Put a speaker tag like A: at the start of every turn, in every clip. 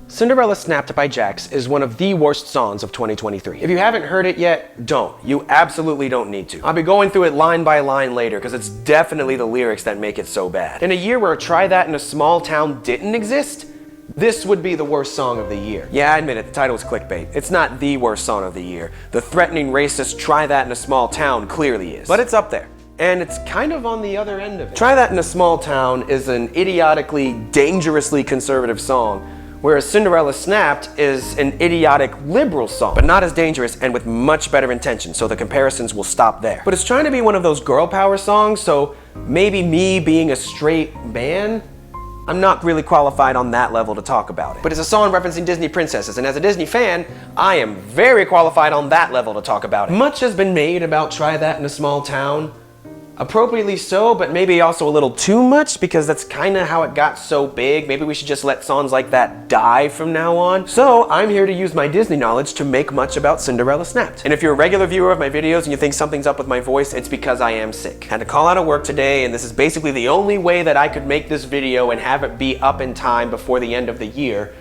A: Cinderella Snapped by Jax is one of the worst songs of 2023. If you haven't heard it yet, don't. You absolutely don't need to. I'll be going through it line by line later because it's definitely the lyrics that make it so bad. In a year where Try That in a Small Town didn't exist, this would be the worst song of the year. Yeah, I admit it, the title is clickbait. It's not the worst song of the year. The threatening racist Try That in a Small Town clearly is. But it's up there. And it's kind of on the other end of it. Try That in a Small Town is an idiotically, dangerously conservative song, whereas Cinderella Snapped is an idiotic liberal song, but not as dangerous and with much better intention, so the comparisons will stop there. But it's trying to be one of those girl power songs, so maybe me being a straight man, I'm not really qualified on that level to talk about it. But it's a song referencing Disney princesses, and as a Disney fan, I am very qualified on that level to talk about it. Much has been made about Try That in a Small Town. Appropriately so, but maybe also a little too much because that's kind of how it got so big. Maybe we should just let songs like that die from now on. So I'm here to use my Disney knowledge to make much about Cinderella Snapped. And if you're a regular viewer of my videos and you think something's up with my voice, it's because I am sick. Had to call out of work today, and this is basically the only way that I could make this video and have it be up in time before the end of the year.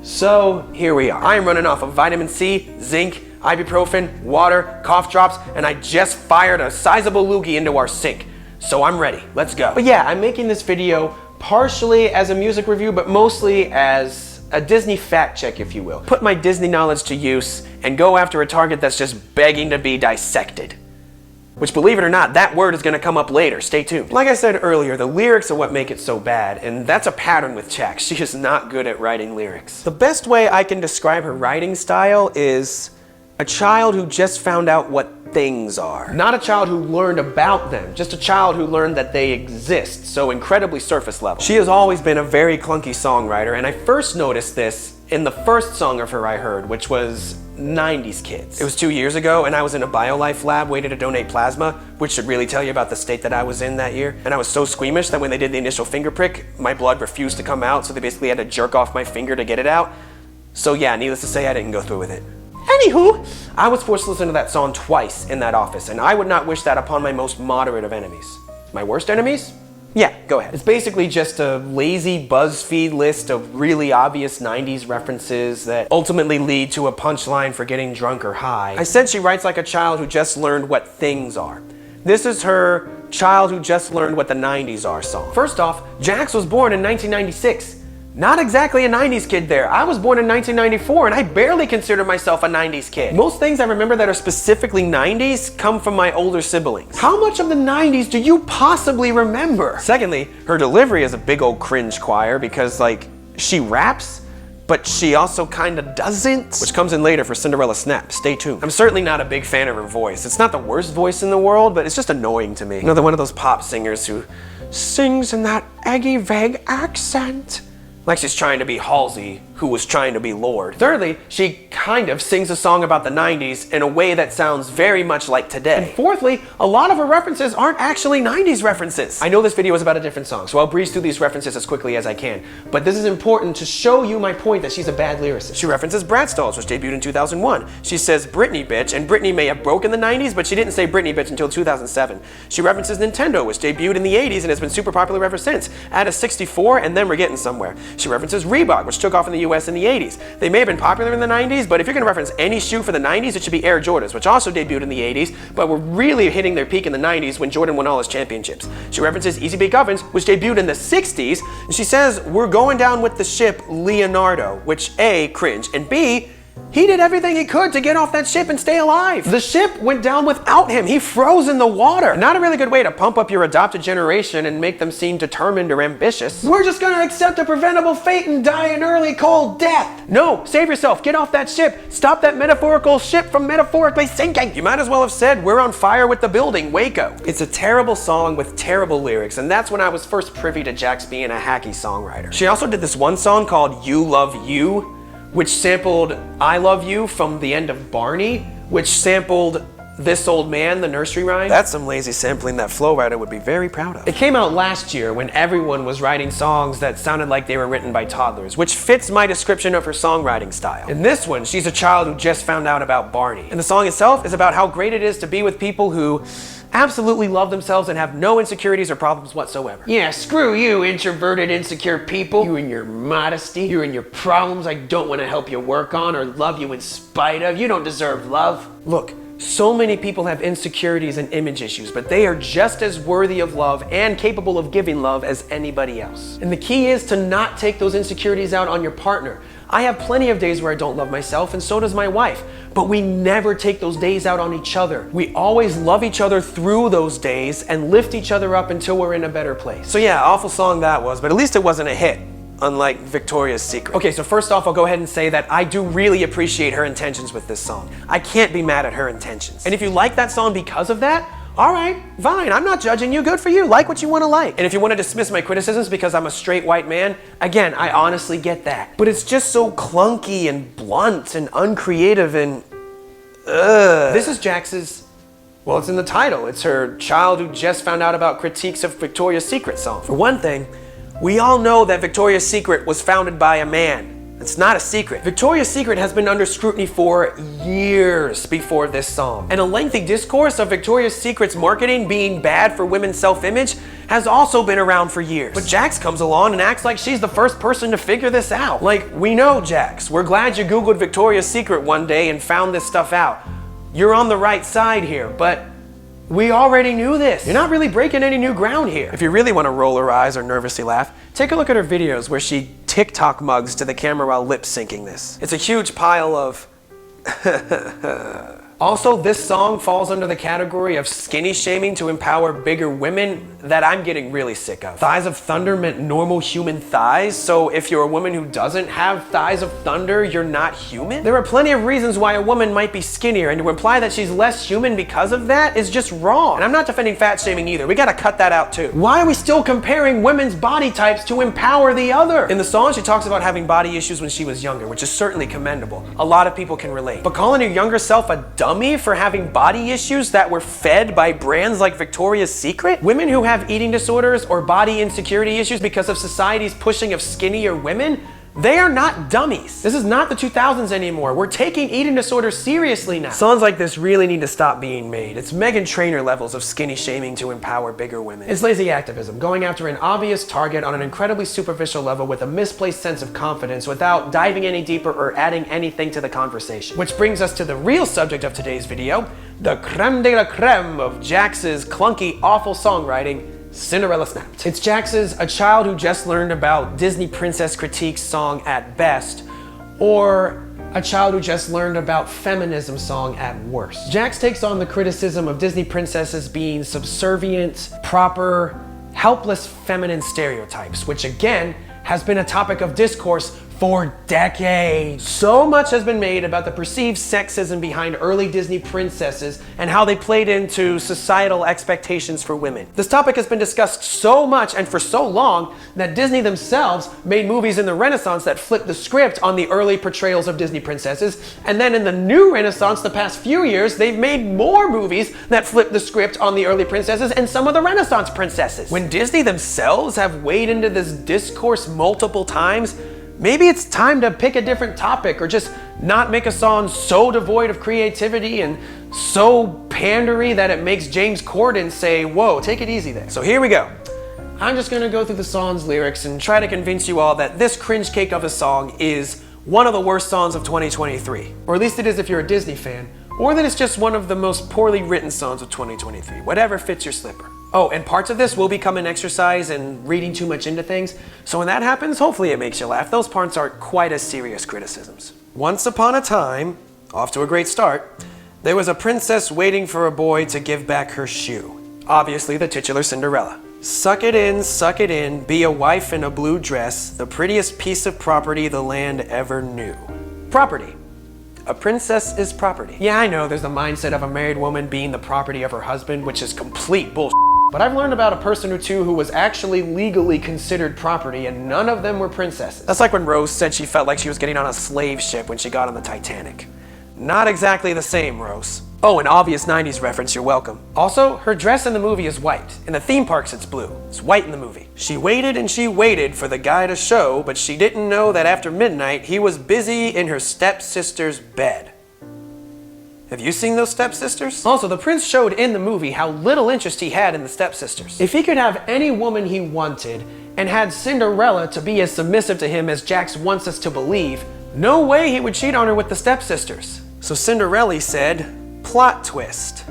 A: So here we are. I am running off of vitamin C, zinc, ibuprofen, water, cough drops, and I just fired a sizable loogie into our sink. So I'm ready, let's go. But yeah, I'm making this video partially as a music review, but mostly as a Disney fact check, if you will. Put my Disney knowledge to use and go after a target that's just begging to be dissected. Which, believe it or not, that word is gonna come up later, stay tuned. Like I said earlier, the lyrics are what make it so bad, and that's a pattern with Jax. She is not good at writing lyrics. The best way I can describe her writing style is a child who just found out what things are. Not a child who learned about them, just a child who learned that they exist, so incredibly surface level. She has always been a very clunky songwriter, and I first noticed this in the first song of her I heard, which was 90s Kids. It was 2 years ago, and I was in a BioLife lab waiting to donate plasma, which should really tell you about the state that I was in that year. And I was so squeamish that when they did the initial finger prick, my blood refused to come out, so they basically had to jerk off my finger to get it out. So yeah, needless to say, I didn't go through with it. Anywho, I was forced to listen to that song twice in that office, and I would not wish that upon my most moderate of enemies. My worst enemies? Yeah, go ahead. It's basically just a lazy BuzzFeed list of really obvious 90s references that ultimately lead to a punchline for getting drunk or high. I said she writes like a child who just learned what things are. This is her child who just learned what the 90s are song. First off, Jax was born in 1996. Not exactly a 90s kid there. I was born in 1994 and I barely consider myself a 90s kid. Most things I remember that are specifically 90s come from my older siblings. How much of the 90s do you possibly remember? Secondly, her delivery is a big old cringe choir because, like, she raps, but she also kinda doesn't, which comes in later for Cinderella Snapped. Stay tuned. I'm certainly not a big fan of her voice. It's not the worst voice in the world, but it's just annoying to me. Another one of those pop singers who sings in that eggy, vague accent. Like she's trying to be Halsey, who was trying to be Lord. Thirdly, she kind of sings a song about the 90s in a way that sounds very much like today. And fourthly, a lot of her references aren't actually 90s references. I know this video is about a different song, so I'll breeze through these references as quickly as I can. But this is important to show you my point that she's a bad lyricist. She references Bratz Dolls, which debuted in 2001. She says Britney bitch, and Britney may have broken the 90s, but she didn't say Britney bitch until 2007. She references Nintendo, which debuted in the 80s and has been super popular ever since. Add a 64 and then we're getting somewhere. She references Reebok, which took off in the US in the 80s. They may have been popular in the 90s, but if you're gonna reference any shoe for the 90s, it should be Air Jordans, which also debuted in the 80s, but were really hitting their peak in the 90s when Jordan won all his championships. She references Easy Bake Ovens, which debuted in the 60s, and she says, we're going down with the ship Leonardo, which A, cringe, and B, he did everything he could to get off that ship and stay alive. The ship went down without him. He froze in the water. Not a really good way to pump up your adopted generation and make them seem determined or ambitious. We're just gonna accept a preventable fate and die an early cold death. No, save yourself. Get off that ship. Stop that metaphorical ship from metaphorically sinking. You might as well have said, we're on fire with the building, Waco. It's a terrible song with terrible lyrics, and that's when I was first privy to Jax being a hacky songwriter. She also did this one song called You Love You, which sampled I Love You from the end of Barney, which sampled This Old Man, the nursery rhyme. That's some lazy sampling that Flow Rider would be very proud of. It came out last year when everyone was writing songs that sounded like they were written by toddlers, which fits my description of her songwriting style. In this one, she's a child who just found out about Barney. And the song itself is about how great it is to be with people who absolutely love themselves and have no insecurities or problems whatsoever.
B: Yeah, screw you, introverted, insecure people. You and your modesty, you and your problems I don't want to help you work on or love you in spite of. You don't deserve love.
A: Look, so many people have insecurities and image issues, but they are just as worthy of love and capable of giving love as anybody else. And the key is to not take those insecurities out on your partner. I have plenty of days where I don't love myself, and so does my wife. But we never take those days out on each other. We always love each other through those days and lift each other up until we're in a better place. So yeah, awful song that was, but at least it wasn't a hit. Unlike Victoria's Secret. Okay, so first off, I'll go ahead and say that I do really appreciate her intentions with this song. I can't be mad at her intentions. And if you like that song because of that, all right, fine, I'm not judging you, good for you, like what you want to like. And if you want to dismiss my criticisms because I'm a straight white man, again, I honestly get that. But it's just so clunky and blunt and uncreative and This is Jax's, well, it's in the title. It's her child who just found out about critiques of Victoria's Secret song. For one thing, we all know that Victoria's Secret was founded by a man. It's not a secret. Victoria's Secret has been under scrutiny for years before this song. And a lengthy discourse of Victoria's Secret's marketing being bad for women's self-image has also been around for years. But Jax comes along and acts like she's the first person to figure this out. Like, we know, Jax. We're glad you Googled Victoria's Secret one day and found this stuff out. You're on the right side here, but we already knew this. You're not really breaking any new ground here. If you really want to roll her eyes or nervously laugh, take a look at her videos where she TikTok mugs to the camera while lip syncing this. It's a huge pile of Also, this song falls under the category of skinny shaming to empower bigger women that I'm getting really sick of. Thighs of thunder meant normal human thighs, so if you're a woman who doesn't have thighs of thunder, you're not human? There are plenty of reasons why a woman might be skinnier, and to imply that she's less human because of that is just wrong. And I'm not defending fat shaming either. We gotta cut that out too. Why are we still comparing women's body types to empower the other? In the song, she talks about having body issues when she was younger, which is certainly commendable. A lot of people can relate. But calling your younger self a dummy for having body issues that were fed by brands like Victoria's Secret? Women who have eating disorders or body insecurity issues because of society's pushing of skinnier women, they are not dummies. This is not the 2000s anymore. We're taking eating disorders seriously now. Songs like this really need to stop being made. It's Meghan Trainor levels of skinny shaming to empower bigger women. It's lazy activism, going after an obvious target on an incredibly superficial level with a misplaced sense of confidence without diving any deeper or adding anything to the conversation. Which brings us to the real subject of today's video, the creme de la creme of Jax's clunky, awful songwriting, Cinderella Snapped. It's Jax's A Child Who Just Learned About Disney Princess Critiques song at best, or A Child Who Just Learned About Feminism song at worst. Jax takes on the criticism of Disney princesses being subservient, proper, helpless feminine stereotypes, which again has been a topic of discourse for decades. So much has been made about the perceived sexism behind early Disney princesses and how they played into societal expectations for women. This topic has been discussed so much and for so long that Disney themselves made movies in the Renaissance that flipped the script on the early portrayals of Disney princesses, and then in the new Renaissance, the past few years, they've made more movies that flip the script on the early princesses and some of the Renaissance princesses. When Disney themselves have weighed into this discourse multiple times, maybe it's time to pick a different topic or just not make a song so devoid of creativity and so pandery that it makes James Corden say, whoa, take it easy there. So here we go. I'm just gonna go through the song's lyrics and try to convince you all that this cringe cake of a song is one of the worst songs of 2023. Or at least it is if you're a Disney fan, or that it's just one of the most poorly written songs of 2023. Whatever fits your slipper. Oh, and parts of this will become an exercise in reading too much into things, so when that happens, hopefully it makes you laugh. Those parts aren't quite as serious criticisms. Once upon a time, off to a great start, there was a princess waiting for a boy to give back her shoe. Obviously the titular Cinderella. Suck it in, be a wife in a blue dress, the prettiest piece of property the land ever knew. Property. A princess is property. Yeah, I know there's the mindset of a married woman being the property of her husband, which is complete bullshit. But I've learned about a person or two who was actually legally considered property, and none of them were princesses. That's like when Rose said she felt like she was getting on a slave ship when she got on the Titanic. Not exactly the same, Rose. Oh, an obvious 90s reference, you're welcome. Also, her dress in the movie is white. In the theme parks, it's blue. It's white in the movie. She waited and she waited for the guy to show, but she didn't know that after midnight, he was busy in her stepsister's bed. Have you seen those stepsisters?
B: Also, the prince showed in the movie how little interest he had in the stepsisters. If he could have any woman he wanted and had Cinderella to be as submissive to him as Jax wants us to believe, no way he would cheat on her with the stepsisters.
A: So Cinderella said, plot twist.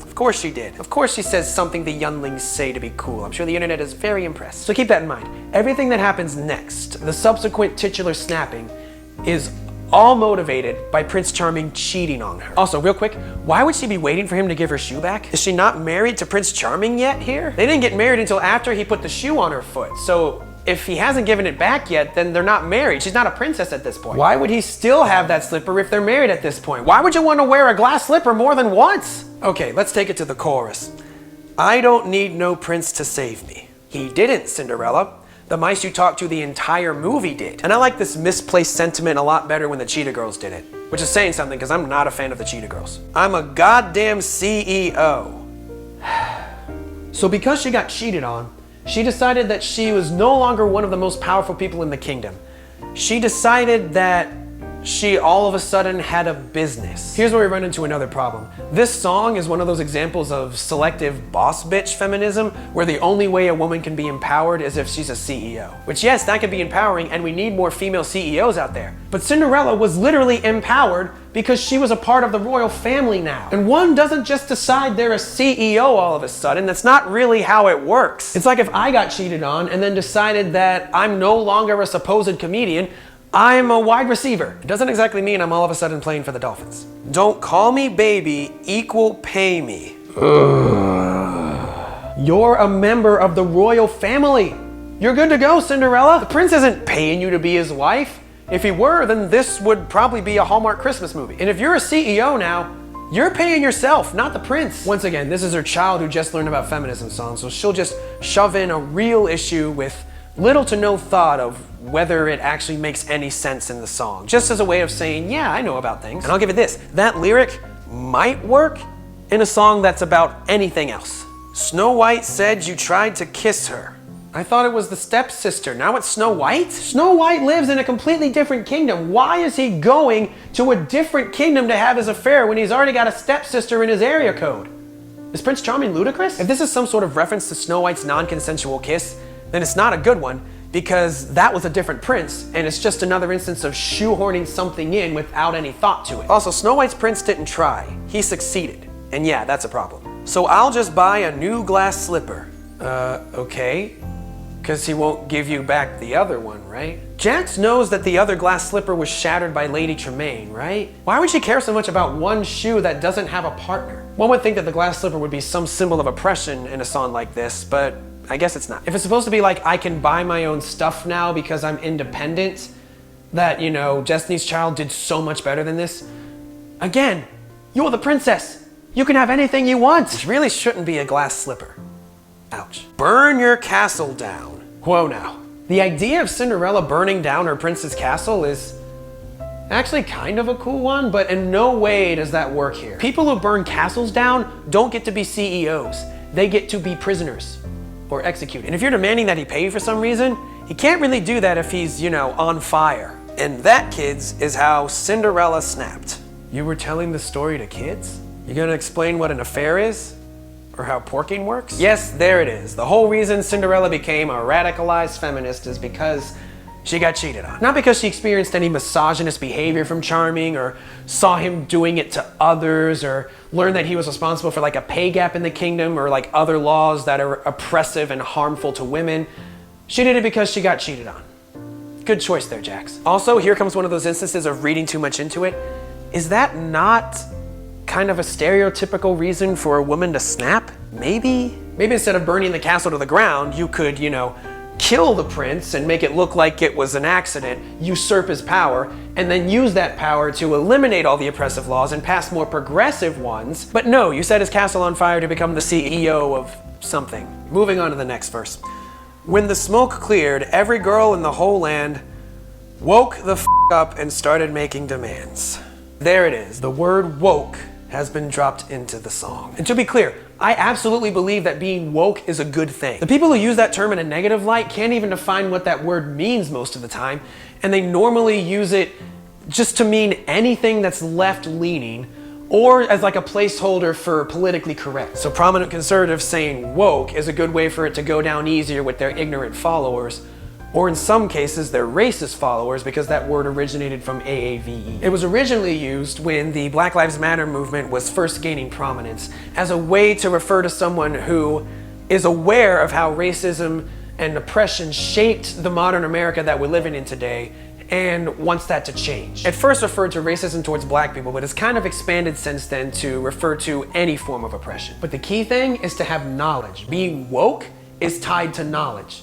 A: Of course she did. Of course she says something the younglings say to be cool. I'm sure the internet is very impressed.
B: So keep that in mind. Everything that happens next, the subsequent titular snapping, is all motivated by Prince Charming cheating on her. Also, real quick, why would she be waiting for him to give her shoe back?
A: Is she not married to Prince Charming yet here?
B: They didn't get married until after he put the shoe on her foot. So if he hasn't given it back yet, then they're not married. She's not a princess at this point. Why would he still have that slipper if they're married at this point? Why would you want to wear a glass slipper more than once?
A: Okay, let's take it to the chorus. I don't need no prince to save me. He didn't, Cinderella. The mice you talked to the entire movie did. And I like this misplaced sentiment a lot better when the Cheetah Girls did it. Which is saying something, because I'm not a fan of the Cheetah Girls. I'm a goddamn CEO.
B: So because she got cheated on, she decided that she was no longer one of the most powerful people in the kingdom. She decided that she all of a sudden had a business. Here's where we run into another problem. This song is one of those examples of selective boss bitch feminism, where the only way a woman can be empowered is if she's a CEO. Which, yes, that could be empowering, and we need more female CEOs out there. But Cinderella was literally empowered because she was a part of the royal family now. And one doesn't just decide they're a CEO all of a sudden. That's not really how it works. It's like if I got cheated on and then decided that I'm no longer a supposed comedian, I'm a wide receiver. It doesn't exactly mean I'm all of a sudden playing for the Dolphins.
A: Don't call me baby, equal pay me.
B: You're a member of the royal family. You're good to go, Cinderella. The prince isn't paying you to be his wife. If he were, then this would probably be a Hallmark Christmas movie. And if you're a CEO now, you're paying yourself, not the prince. Once again, this is her child who just learned about feminism songs, so she'll just shove in a real issue with little to no thought of whether it actually makes any sense in the song, just as a way of saying, yeah, I know about things.
A: And I'll give it this, that lyric might work in a song that's about anything else. Snow White said you tried to kiss her.
B: I thought it was the stepsister. Now it's Snow White? Snow White lives in a completely different kingdom. Why is he going to a different kingdom to have his affair when he's already got a stepsister in his area code? Is Prince Charming ludicrous? If this is some sort of reference to Snow White's non-consensual kiss, then it's not a good one, because that was a different prince, and it's just another instance of shoehorning something in without any thought to it.
A: Also, Snow White's prince didn't try. He succeeded. And yeah, that's a problem. So I'll just buy a new glass slipper.
B: Okay. Because he won't give you back the other one, right?
A: Jax knows that the other glass slipper was shattered by Lady Tremaine, right?
B: Why would she care so much about one shoe that doesn't have a partner? One would think that the glass slipper would be some symbol of oppression in a song like this, but I guess it's not. If it's supposed to be like, I can buy my own stuff now because I'm independent, that, you know, Destiny's Child did so much better than this, again, you're the princess. You can have anything you want.
A: This really shouldn't be a glass slipper. Ouch. Burn your castle down.
B: Whoa now. The idea of Cinderella burning down her prince's castle is actually kind of a cool one, but in no way does that work here. People who burn castles down don't get to be CEOs. They get to be prisoners or executed.
A: And if you're demanding that he pay you for some reason, he can't really do that if he's, you know, on fire. And that, kids, is how Cinderella snapped.
B: You were telling the story to kids?
A: You gonna explain what an affair is? Or how porking works?
B: Yes, there it is. The whole reason Cinderella became a radicalized feminist is because she got cheated on. Not because she experienced any misogynist behavior from Charming, or saw him doing it to others, or learned that he was responsible for like a pay gap in the kingdom, or like other laws that are oppressive and harmful to women. She did it because she got cheated on. Good choice there, Jax.
A: Also, here comes one of those instances of reading too much into it. Is that not kind of a stereotypical reason for a woman to snap? Maybe?
B: Maybe instead of burning the castle to the ground, you could, you know, kill the prince and make it look like it was an accident, usurp his power, and then use that power to eliminate all the oppressive laws and pass more progressive ones. But no, you set his castle on fire to become the CEO of something. Moving on to the next verse. When the smoke cleared, every girl in the whole land woke the f up and started making demands. There it is. The word woke has been dropped into the song. And to be clear, I absolutely believe that being woke is a good thing. The people who use that term in a negative light can't even define what that word means most of the time, and they normally use it just to mean anything that's left-leaning or as like a placeholder for politically correct. So prominent conservatives saying woke is a good way for it to go down easier with their ignorant followers, or in some cases their racist followers, because that word originated from AAVE. It was originally used when the Black Lives Matter movement was first gaining prominence as a way to refer to someone who is aware of how racism and oppression shaped the modern America that we're living in today and wants that to change. It first referred to racism towards black people, but it's kind of expanded since then to refer to any form of oppression. But the key thing is to have knowledge. Being woke is tied to knowledge.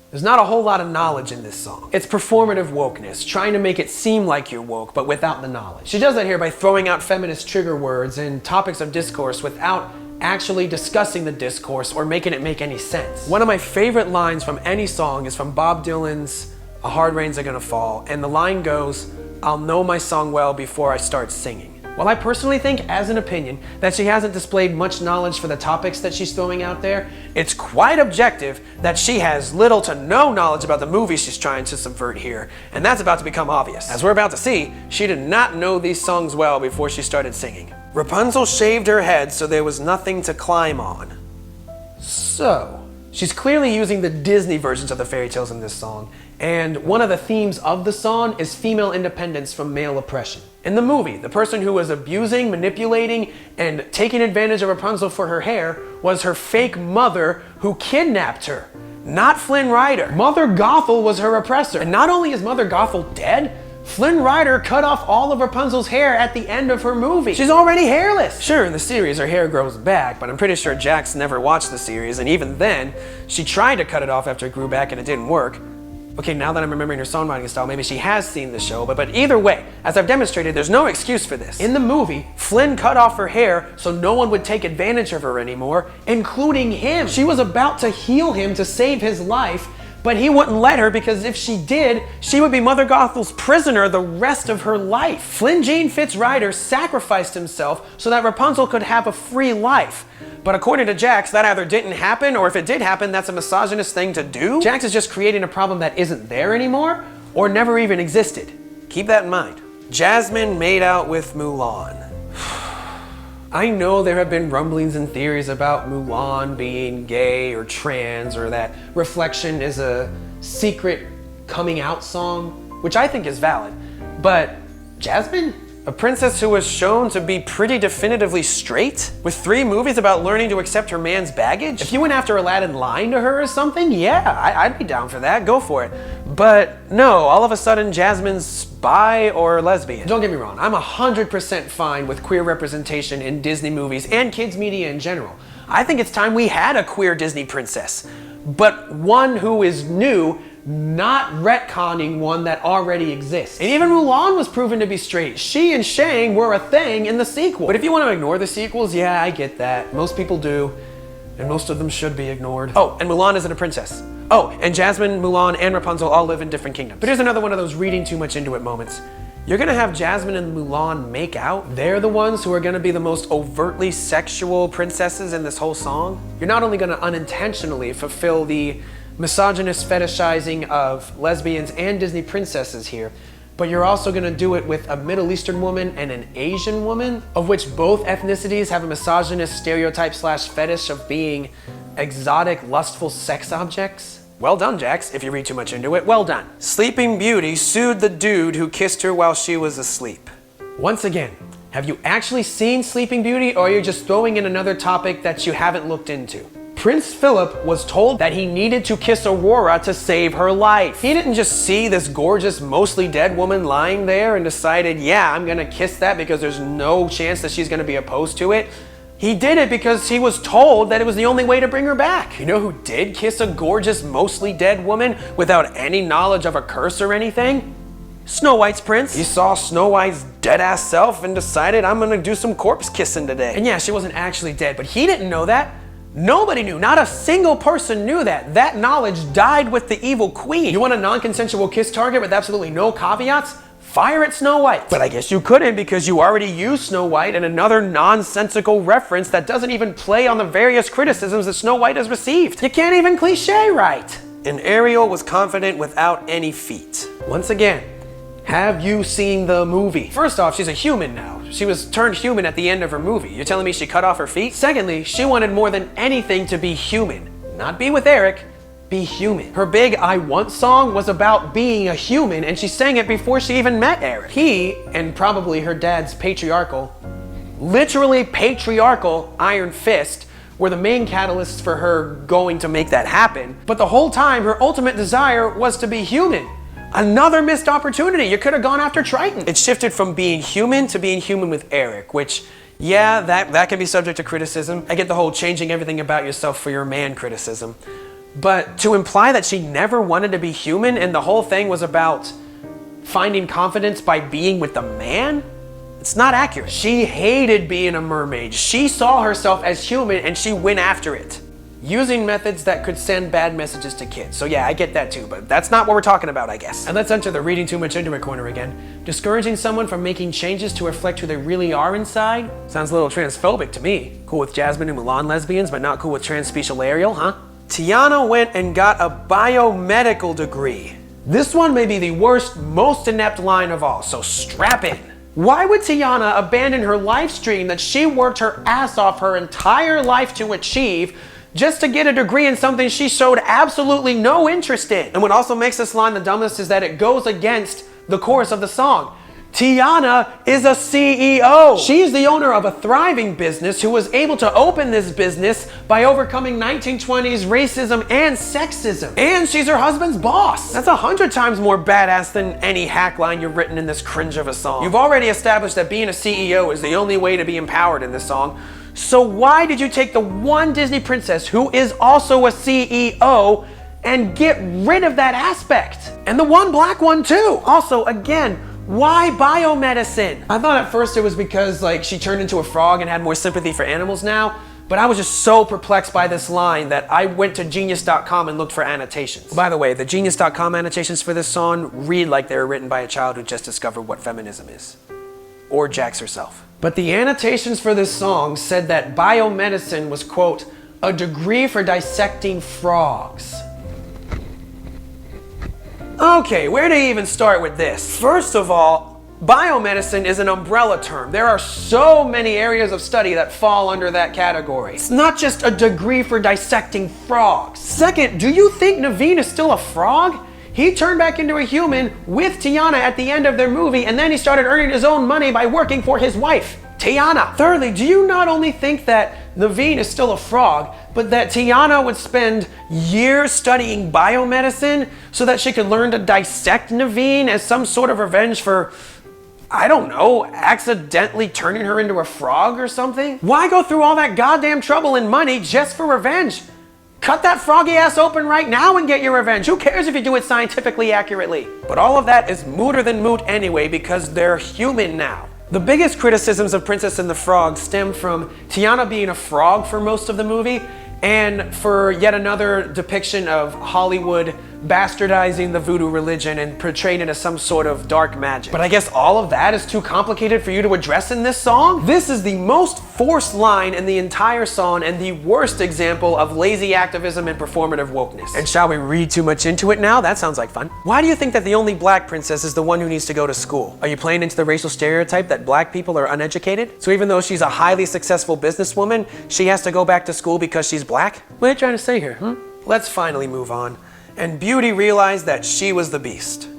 B: There's not a whole lot of knowledge in this song. It's performative wokeness, trying to make it seem like you're woke, but without the knowledge. She does that here by throwing out feminist trigger words and topics of discourse without actually discussing the discourse or making it make any sense. One of my favorite lines from any song is from Bob Dylan's "A Hard Rains Are Gonna Fall," and the line goes, "I'll know my song well before I start singing." Well, I personally think, as an opinion, that she hasn't displayed much knowledge for the topics that she's throwing out there. It's quite objective that she has little to no knowledge about the movie she's trying to subvert here, and that's about to become obvious. As we're about to see, she did not know these songs well before she started singing. Rapunzel shaved her head so there was nothing to climb on. So, she's clearly using the Disney versions of the fairy tales in this song, and one of the themes of the song is female independence from male oppression. In the movie, the person who was abusing, manipulating, and taking advantage of Rapunzel for her hair was her fake mother who kidnapped her, not Flynn Rider. Mother Gothel was her oppressor. And not only is Mother Gothel dead, Flynn Rider cut off all of Rapunzel's hair at the end of her movie. She's already hairless. Sure, in the series her hair grows back, but I'm pretty sure Jax never watched the series, and even then, she tried to cut it off after it grew back and it didn't work. Okay, now that I'm remembering her songwriting style, maybe she has seen the show, but either way, as I've demonstrated, there's no excuse for this. In the movie, Flynn cut off her hair so no one would take advantage of her anymore, including him. She was about to heal him to save his life, but he wouldn't let her because if she did, she would be Mother Gothel's prisoner the rest of her life. Flynn Gene Fitzrider sacrificed himself so that Rapunzel could have a free life. But according to Jax, that either didn't happen, or if it did happen, that's a misogynist thing to do. Jax is just creating a problem that isn't there anymore, or never even existed. Keep that in mind. Jasmine made out with Mulan. I know there have been rumblings and theories about Mulan being gay or trans, or that Reflection is a secret coming out song, which I think is valid. But Jasmine? A princess who was shown to be pretty definitively straight? With 3 movies about learning to accept her man's baggage? If you went after Aladdin lying to her or something, yeah, I'd be down for that, go for it. But no, all of a sudden Jasmine's bi or lesbian. Don't get me wrong, I'm 100% fine with queer representation in Disney movies and kids media in general. I think it's time we had a queer Disney princess, but one who is new, not retconning one that already exists. And even Mulan was proven to be straight. She and Shang were a thing in the sequel. But if you want to ignore the sequels, yeah, I get that. Most people do, and most of them should be ignored. Oh, and Mulan isn't a princess. Oh, and Jasmine, Mulan, and Rapunzel all live in different kingdoms. But here's another one of those reading too much into it moments. You're gonna have Jasmine and Mulan make out? They're the ones who are gonna be the most overtly sexual princesses in this whole song? You're not only gonna unintentionally fulfill the misogynist fetishizing of lesbians and Disney princesses here, but you're also gonna do it with a Middle Eastern woman and an Asian woman, of which both ethnicities have a misogynist stereotype / fetish of being exotic, lustful sex objects. Well done, Jax. If you read too much into it, well done. Sleeping Beauty sued the dude who kissed her while she was asleep. Once again, have you actually seen Sleeping Beauty, or are you just throwing in another topic that you haven't looked into? Prince Philip was told that he needed to kiss Aurora to save her life. He didn't just see this gorgeous, mostly dead woman lying there and decided, yeah, I'm gonna kiss that because there's no chance that she's gonna be opposed to it. He did it because he was told that it was the only way to bring her back. You know who did kiss a gorgeous, mostly dead woman without any knowledge of a curse or anything? Snow White's prince. He saw Snow White's dead-ass self and decided, I'm gonna do some corpse kissing today. And yeah, she wasn't actually dead, but he didn't know that. Nobody knew. Not a single person knew that. That knowledge died with the evil queen. You want a non-consensual kiss target with absolutely no caveats? Fire at Snow White. But I guess you couldn't because you already used Snow White in another nonsensical reference that doesn't even play on the various criticisms that Snow White has received. You can't even cliche right. And Ariel was confident without any feet. Once again, have you seen the movie? First off, she's a human now. She was turned human at the end of her movie. You're telling me she cut off her feet? Secondly, she wanted more than anything to be human. Not be with Eric, be human. Her big I Want song was about being a human, and she sang it before she even met Eric. He, and probably her dad's literally patriarchal iron fist, were the main catalysts for her going to make that happen. But the whole time, her ultimate desire was to be human. Another missed opportunity. You could have gone after Triton. It shifted from being human to being human with Eric, which, yeah, that can be subject to criticism. I get the whole changing everything about yourself for your man criticism. But to imply that she never wanted to be human and the whole thing was about finding confidence by being with the man? It's not accurate. She hated being a mermaid. She saw herself as human and she went after it, using methods that could send bad messages to kids. So yeah, I get that too, but that's not what we're talking about, I guess. And let's enter the reading too much into it corner again. Discouraging someone from making changes to reflect who they really are inside? Sounds a little transphobic to me. Cool with Jasmine and Mulan lesbians, but not cool with transspecial Ariel, huh? Tiana went and got a biomedical degree. This one may be the worst, most inept line of all, so strap in. Why would Tiana abandon her life stream that she worked her ass off her entire life to achieve just to get a degree in something she showed absolutely no interest in? And what also makes this line the dumbest is that it goes against the chorus of the song. Tiana is a CEO. She's the owner of a thriving business who was able to open this business by overcoming 1920s racism and sexism. And she's her husband's boss. That's 100 times more badass than any hack line you've written in this cringe of a song. You've already established that being a CEO is the only way to be empowered in this song. So why did you take the one Disney princess who is also a CEO and get rid of that aspect? And the one black one too. Also, again, why biomedicine? I thought at first it was because she turned into a frog and had more sympathy for animals now, but I was just so perplexed by this line that I went to genius.com and looked for annotations. By the way, the genius.com annotations for this song read like they were written by a child who just discovered what feminism is. Or Jax herself. But the annotations for this song said that biomedicine was, quote, a degree for dissecting frogs. Okay, where to even start with this? First of all, biomedicine is an umbrella term. There are so many areas of study that fall under that category. It's not just a degree for dissecting frogs. Second, do you think Naveen is still a frog? He turned back into a human with Tiana at the end of their movie, and then he started earning his own money by working for his wife, Tiana. Thirdly, do you not only think that Naveen is still a frog, but that Tiana would spend years studying biomedicine so that she could learn to dissect Naveen as some sort of revenge for, I don't know, accidentally turning her into a frog or something? Why go through all that goddamn trouble and money just for revenge? Cut that froggy ass open right now and get your revenge. Who cares if you do it scientifically accurately? But all of that is mooter than moot anyway because they're human now. The biggest criticisms of Princess and the Frog stem from Tiana being a frog for most of the movie, and for yet another depiction of Hollywood bastardizing the voodoo religion and portraying it as some sort of dark magic. But I guess all of that is too complicated for you to address in this song? This is the most forced line in the entire song and the worst example of lazy activism and performative wokeness. And shall we read too much into it now? That sounds like fun. Why do you think that the only black princess is the one who needs to go to school? Are you playing into the racial stereotype that black people are uneducated? So even though she's a highly successful businesswoman, she has to go back to school because she's black? What are you trying to say here, Let's finally move on. And Beauty realized that she was the beast.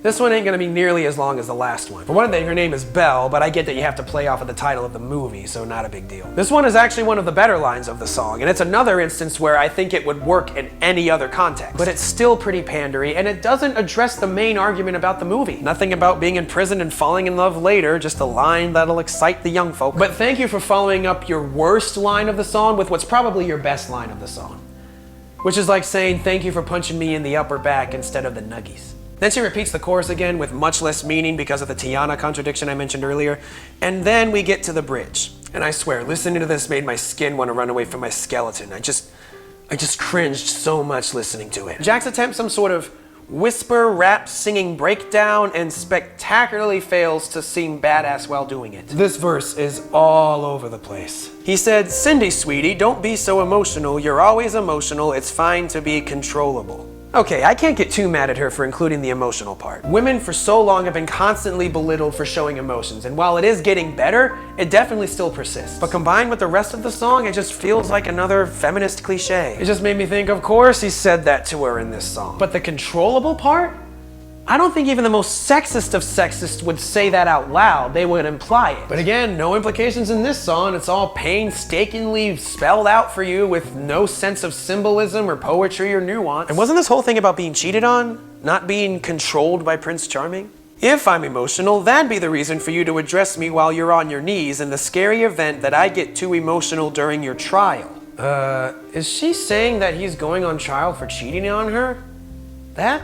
B: This one ain't gonna be nearly as long as the last one. For one thing, her name is Belle, but I get that you have to play off of the title of the movie, so not a big deal. This one is actually one of the better lines of the song, and it's another instance where I think it would work in any other context. But it's still pretty pandery, and it doesn't address the main argument about the movie. Nothing about being in prison and falling in love later, just a line that'll excite the young folk. But thank you for following up your worst line of the song with what's probably your best line of the song. Which is like saying, thank you for punching me in the upper back instead of the nuggies. Then she repeats the chorus again with much less meaning because of the Tiana contradiction I mentioned earlier. And then we get to the bridge. And I swear, listening to this made my skin want to run away from my skeleton. I just cringed so much listening to it. Jax attempts some sort of whisper rap singing breakdown and spectacularly fails to seem badass while doing it. This verse is all over the place. He said, Cindy, sweetie, don't be so emotional. You're always emotional. It's fine to be controllable. Okay, I can't get too mad at her for including the emotional part. Women for so long have been constantly belittled for showing emotions, and while it is getting better, it definitely still persists. But combined with the rest of the song, it just feels like another feminist cliche. It just made me think, of course he said that to her in this song. But the controllable part? I don't think even the most sexist of sexists would say that out loud. They would imply it. But again, no implications in this song. It's all painstakingly spelled out for you with no sense of symbolism or poetry or nuance. And wasn't this whole thing about being cheated on? Not being controlled by Prince Charming? If I'm emotional, that'd be the reason for you to address me while you're on your knees in the scary event that I get too emotional during your trial. Is she saying that he's going on trial for cheating on her? That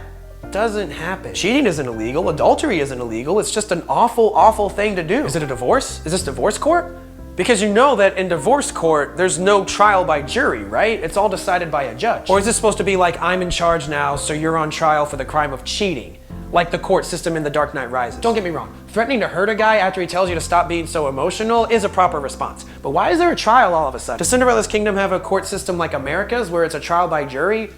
B: doesn't happen. Cheating isn't illegal. Adultery isn't illegal. It's just an awful, awful thing to do. Is it a divorce? Is this divorce court? Because you know that in divorce court, there's no trial by jury, right? It's all decided by a judge. Or is this supposed to be like, I'm in charge now, so you're on trial for the crime of cheating? Like the court system in The Dark Knight Rises. Don't get me wrong. Threatening to hurt a guy after he tells you to stop being so emotional is a proper response. But why is there a trial all of a sudden? Does Cinderella's kingdom have a court system like America's, where it's a trial by jury?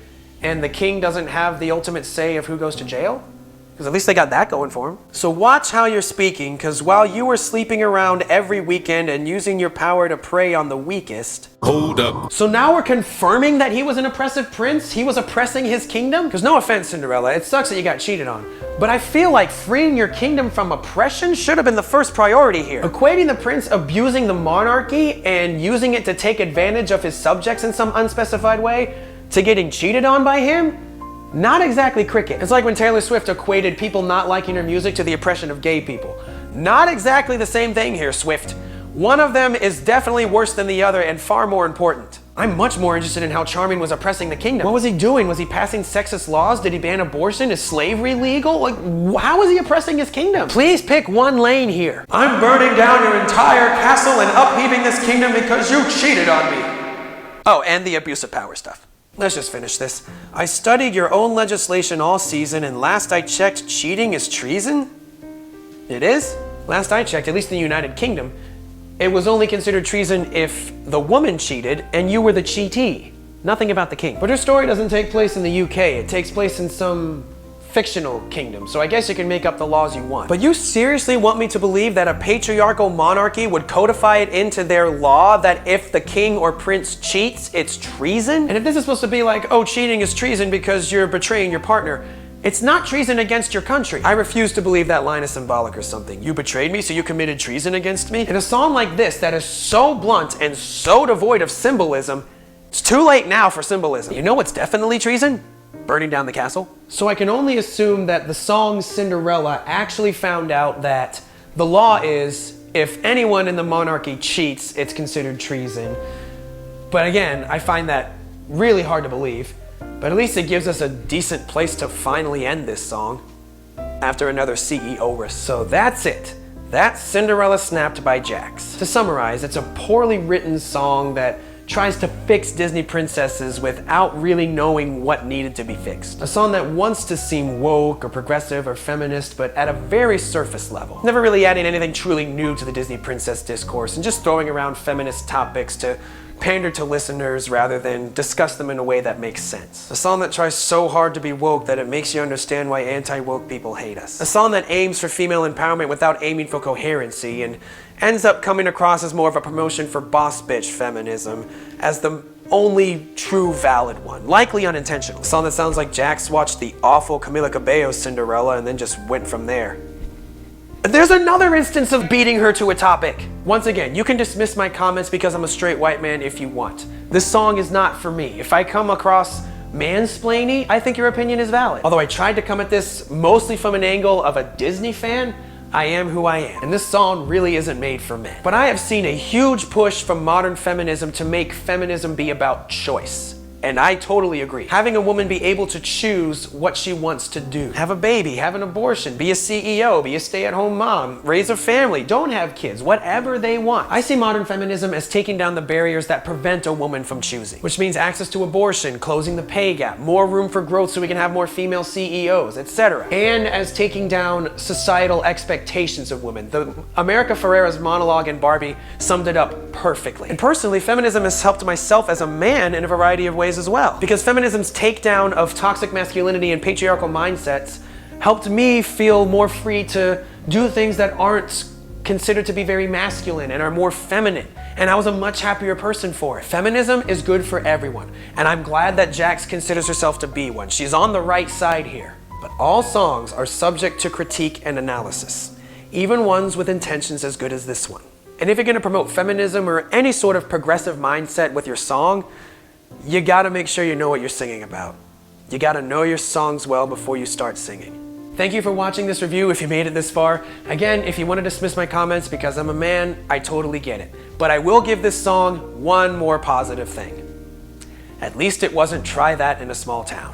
B: And the king doesn't have the ultimate say of who goes to jail? Because at least they got that going for him. So watch how you're speaking, because while you were sleeping around every weekend and using your power to prey on the weakest...
C: Hold up.
B: So now we're confirming that he was an oppressive prince? He was oppressing his kingdom? Because no offense, Cinderella, it sucks that you got cheated on. But I feel like freeing your kingdom from oppression should have been the first priority here. Equating the prince abusing the monarchy and using it to take advantage of his subjects in some unspecified way to getting cheated on by him? Not exactly cricket. It's like when Taylor Swift equated people not liking her music to the oppression of gay people. Not exactly the same thing here, Swift. One of them is definitely worse than the other and far more important. I'm much more interested in how Charming was oppressing the kingdom. What was he doing? Was he passing sexist laws? Did he ban abortion? Is slavery legal? Like, how was he oppressing his kingdom? Please pick one lane here. I'm burning down your entire castle and upheaving this kingdom because you cheated on me. Oh, and the abuse of power stuff. Let's just finish this. I studied your own legislation all season, and last I checked, cheating is treason? It is? Last I checked, at least in the United Kingdom, it was only considered treason if the woman cheated and you were the cheatee. Nothing about the king. But her story doesn't take place in the UK. It takes place in some fictional kingdom, so I guess you can make up the laws you want. But you seriously want me to believe that a patriarchal monarchy would codify it into their law that if the king or prince cheats, it's treason? And if this is supposed to be like, oh, cheating is treason because you're betraying your partner, it's not treason against your country. I refuse to believe that line is symbolic or something. You betrayed me, so you committed treason against me? In a song like this that is so blunt and so devoid of symbolism, it's too late now for symbolism. You know what's definitely treason? Burning down the castle. So I can only assume that the song Cinderella actually found out that the law is if anyone in the monarchy cheats, it's considered treason. But again, I find that really hard to believe. But at least it gives us a decent place to finally end this song after another CEO risk. So that's it. That's Cinderella Snapped by Jax. To summarize, it's a poorly written song that tries to fix Disney princesses without really knowing what needed to be fixed. A song that wants to seem woke or progressive or feminist, but at a very surface level. Never really adding anything truly new to the Disney princess discourse and just throwing around feminist topics to pander to listeners rather than discuss them in a way that makes sense. A song that tries so hard to be woke that it makes you understand why anti-woke people hate us. A song that aims for female empowerment without aiming for coherency and ends up coming across as more of a promotion for boss bitch feminism as the only true valid one, likely unintentional. A song that sounds like Jax watched the awful Camila Cabello's Cinderella and then just went from there. There's another instance of beating her to a topic. Once again, you can dismiss my comments because I'm a straight white man if you want. This song is not for me. If I come across mansplaining, I think your opinion is valid. Although I tried to come at this mostly from an angle of a Disney fan, I am who I am, and this song really isn't made for men. But I have seen a huge push from modern feminism to make feminism be about choice. And I totally agree. Having a woman be able to choose what she wants to do. Have a baby, have an abortion, be a CEO, be a stay-at-home mom, raise a family, don't have kids, whatever they want. I see modern feminism as taking down the barriers that prevent a woman from choosing, which means access to abortion, closing the pay gap, more room for growth so we can have more female CEOs, etc. And as taking down societal expectations of women. The America Ferrera's monologue in Barbie summed it up perfectly. And personally, feminism has helped myself as a man in a variety of ways ways as well. Because feminism's takedown of toxic masculinity and patriarchal mindsets helped me feel more free to do things that aren't considered to be very masculine and are more feminine. And I was a much happier person for it. Feminism is good for everyone. And I'm glad that Jax considers herself to be one. She's on the right side here. But all songs are subject to critique and analysis, even ones with intentions as good as this one. And if you're gonna promote feminism or any sort of progressive mindset with your song, you gotta make sure you know what you're singing about. You gotta know your songs well before you start singing. Thank you for watching this review if you made it this far. Again, if you want to dismiss my comments because I'm a man, I totally get it. But I will give this song one more positive thing. At least it wasn't "Try That in a Small Town."